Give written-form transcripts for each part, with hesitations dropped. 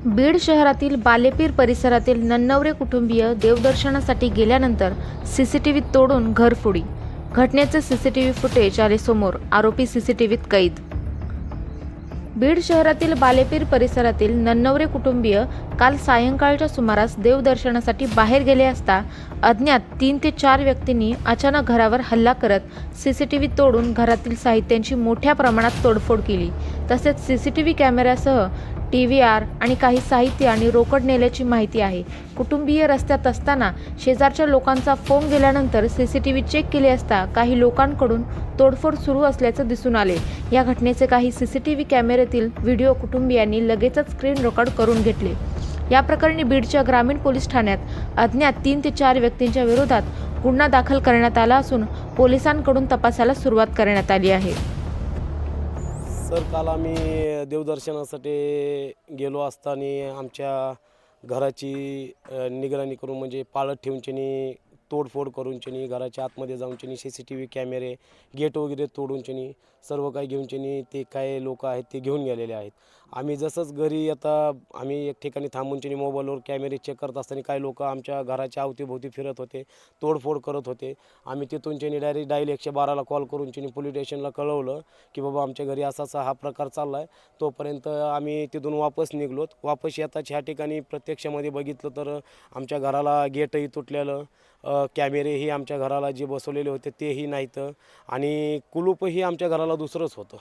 बीड शहरातील बालेपीर परिसरातील नन्नवरे कुटुंबीय देवदर्शनासाठी गेल्यानंतर सीसीटीव्ही तोडून घरफोडी. घटनेचे सीसीटीव्ही फुटेज आले समोर. आरोपी सीसीटीव्हीत कैद. बीड शहरातील बालेपीर परिसरातील नन्नवरे कुटुंबीय काल सायंकाळच्या सुमारास देवदर्शनासाठी बाहेर गेले असता अज्ञात 3 ते 4 व्यक्तींनी अचानक घरावर हल्ला करत सीसीटीव्ही तोडून घरातील साहित्यांची मोठ्या प्रमाणात तोडफोड केली. तसेच सीसीटीव्ही कॅमेऱ्यासह TVR आणि काही साहित्य आणि रोकड नेल्याची माहिती आहे. कुटुंबीय रस्त्यात असताना शेजारच्या लोकांचा फोन गेल्यानंतर सीसीटीव्ही चेक केले असता काही लोकांकडून तोडफोड सुरू असल्याचं दिसून आले. या घटनेचे काही सीसीटीव्ही कॅमेऱ्यातील व्हिडिओ कुटुंबियांनी लगेचच स्क्रीन रेकॉर्ड करून घेतले. या प्रकरणी बीडच्या ग्रामीण पोलीस ठाण्यात अज्ञात 3 ते 4 व्यक्तींच्या विरोधात गुन्हा दाखल करण्यात आला असून पोलिसांकडून तपासाला सुरुवात करण्यात आली आहे. सर, काल आम्ही देवदर्शनासाठी गेलो असताना आमच्या घराची निगराणी करून म्हणजे पाळत ठेवूनचेनी तोडफोड करूनचेनी घराच्या आतमध्ये जाऊनचेनी CCTV कॅमेरे गेट वगैरे तोडूनचेनी सर्व काही घेऊनचेनी ते काय लोक आहेत ते घेऊन गेलेले आहेत. आम्ही जसंच घरी आता आम्ही एक ठिकाणी थांबूनचेनी मोबाईलवर कॅमेरे चेक करत असताना काही लोक आमच्या घराच्या अवतीभोवती फिरत होते, तोडफोड करत होते. आम्ही तिथूनचेनी डायरेक्ट डायल 112ला कॉल करूनचेनी पोलीस स्टेशनला कळवलं की बाबा आमच्या घरी असा असा हा प्रकार चालला आहे. तोपर्यंत आम्ही तिथून वापस निघलोत. वापस येताच ह्या ठिकाणी प्रत्यक्षामध्ये बघितलं तर आमच्या घराला गेटही तुटलेलं, कॅमेरेही आमच्या घराला जे बसवलेले होते तेही नाहीत आणि कुलूपही आमच्या घराला दुसरंच होतं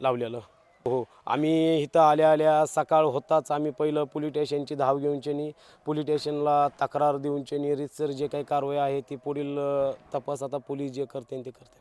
लावलेलं. हो, आम्ही इथं आल्या सकाळ होताच आम्ही पहिलं पोलीस स्टेशनची धाव घेऊनचेनी पोलीस स्टेशनला तक्रार देऊनचेनी रीतसर जे काही कारवाई आहे ती पुढील तपास आता पोलीस जे करते ते करते.